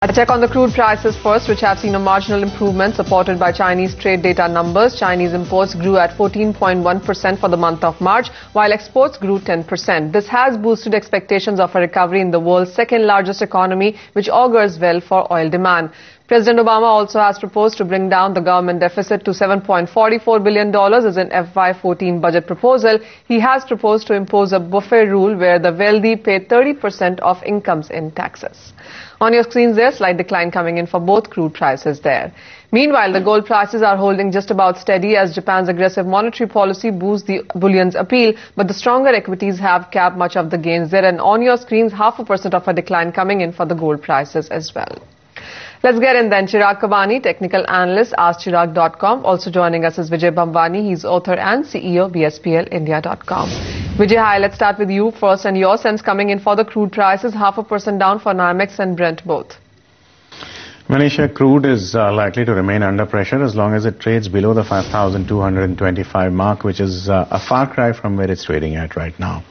A check on the crude prices first, which have seen a marginal improvement supported by Chinese trade data numbers. Chinese imports grew at 14.1% for the month of March, while exports grew 10%. This has boosted expectations of a recovery in the world's second largest economy, which augurs well for oil demand. President Obama also has proposed to bring down the government deficit to $7.44 billion as an FY14 budget proposal. He has proposed to impose a buffet rule where the wealthy pay 30% of incomes in taxes. On your screens there, slight decline coming in for both crude prices there. Meanwhile, the gold prices are holding just about steady as Japan's aggressive monetary policy boosts the bullion's appeal, but the stronger equities have capped much of the gains there. And on your screens, 0.5% of a decline coming in for the gold prices as well. Let's get in then. Chirag Kabani, technical analyst, AskChirag.com. Also joining us is Vijay Bambani. He's author and CEO, BSPLindia.com. Vijay, hi, let's start with you first. And your sense coming in for the crude prices, 0.5% down for NYMEX and Brent both. Manisha, crude is likely to remain under pressure as long as it trades below the 5,225 mark, which is a far cry from where it's trading at right now.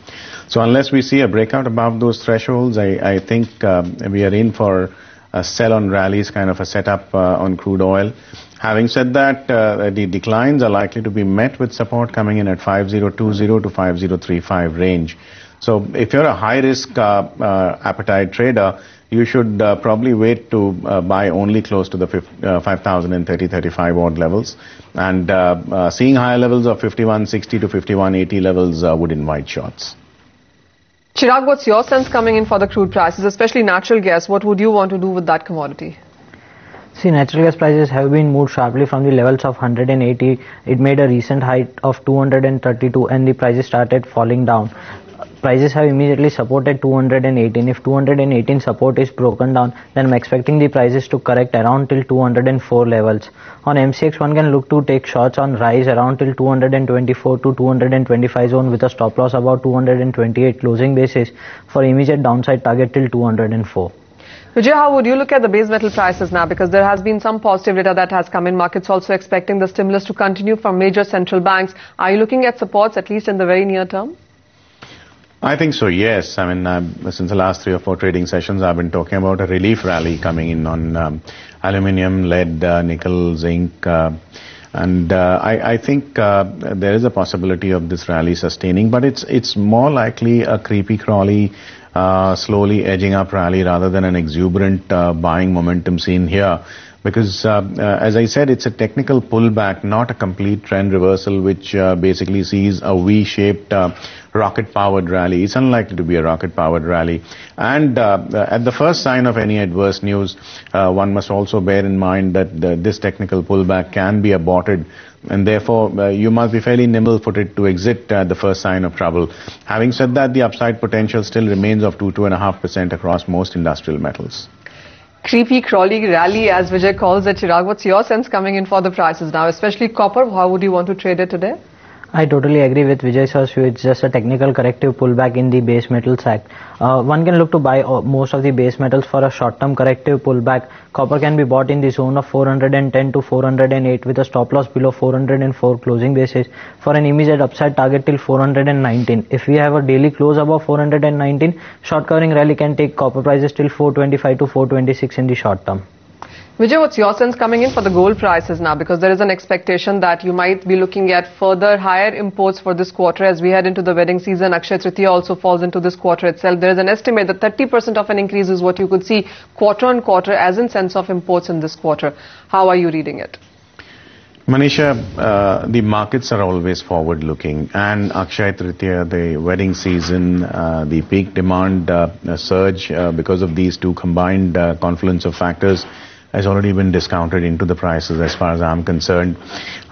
So unless we see a breakout above those thresholds, I think we are in for a sell-on rallies kind of a setup on crude oil. Having said that, the declines are likely to be met with support coming in at 5020 to 5035 range. So if you're a high-risk appetite trader, you should probably wait to buy only close to the 5,030-35 odd levels. And seeing higher levels of 5160 to 5180 levels would invite shots. Chirag, what's your sense coming in for the crude prices, especially natural gas? What would you want to do with that commodity? See, natural gas prices have been moved sharply from the levels of 180. It made a recent height of 232 and the prices started falling down. Prices have immediately supported 218. If 218 support is broken down, then I'm expecting the prices to correct around till 204 levels. On MCX, one can look to take shots on rise around till 224 to 225 zone with a stop loss about 228 closing basis for immediate downside target till 204. Vijay, how would you look at the base metal prices now? Because there has been some positive data that has come in. Markets also expecting the stimulus to continue from major central banks. Are you looking at supports at least in the very near term? I think so, yes. I mean, since the last 3 or 4 trading sessions, I've been talking about a relief rally coming in on aluminium, lead, nickel, zinc. And I think there is a possibility of this rally sustaining, but it's more likely a creepy crawly, slowly edging up rally rather than an exuberant buying momentum seen here. Because, as I said, it's a technical pullback, not a complete trend reversal, which basically sees a V-shaped rocket-powered rally. It's unlikely to be a rocket-powered rally. And at the first sign of any adverse news, one must also bear in mind that this technical pullback can be aborted. And therefore, you must be fairly nimble-footed to exit the first sign of trouble. Having said that, the upside potential still remains of 2.5% across most industrial metals. Creepy crawly rally, as Vijay calls it. Chirag, what's your sense coming in for the prices now, especially copper? How would you want to trade it today? I totally agree with Vijay sir's view. It's just a technical corrective pullback in the base metals act. One can look to buy most of the base metals for a short-term corrective pullback. Copper can be bought in the zone of 410 to 408 with a stop loss below 404 closing basis for an immediate upside target till 419. If we have a daily close above 419, short covering rally can take copper prices till 425 to 426 in the short term. Vijay, what's your sense coming in for the gold prices now? Because there is an expectation that you might be looking at further higher imports for this quarter as we head into the wedding season. Akshaya Tritiya also falls into this quarter itself. There is an estimate that 30% of an increase is what you could see quarter on quarter as in sense of imports in this quarter. How are you reading it? Manisha, the markets are always forward-looking, and Akshaya Tritiya, the wedding season, the peak demand surge because of these two combined confluence of factors has already been discounted into the prices as far as I'm concerned.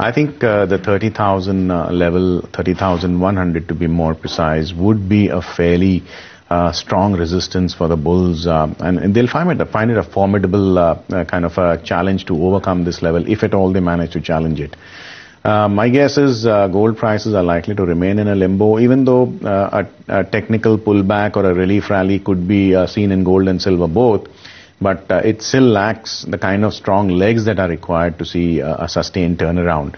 I think the 30,000 level, 30,100 to be more precise, would be a fairly strong resistance for the bulls, and they'll find it a formidable kind of a challenge to overcome this level, if at all they manage to challenge it. My guess is gold prices are likely to remain in a limbo, even though a technical pullback or a relief rally could be seen in gold and silver both. but it still lacks the kind of strong legs that are required to see a sustained turnaround.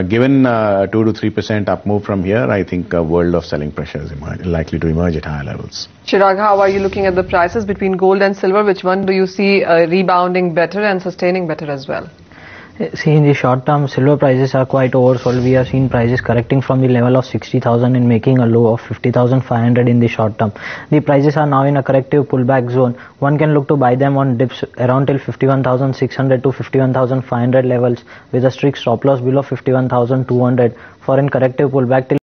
Given 2 to 3% up move from here, I think a world of selling pressure is likely to emerge at higher levels. Chirag, how are you looking at the prices between gold and silver? Which one do you see rebounding better and sustaining better as well? See, in the short term, silver prices are quite oversold. We have seen prices correcting from the level of 60,000 and making a low of 50,500 in the short term. The prices are now in a corrective pullback zone. One can look to buy them on dips around till 51,600 to 51,500 levels with a strict stop loss below 51,200 for a corrective pullback till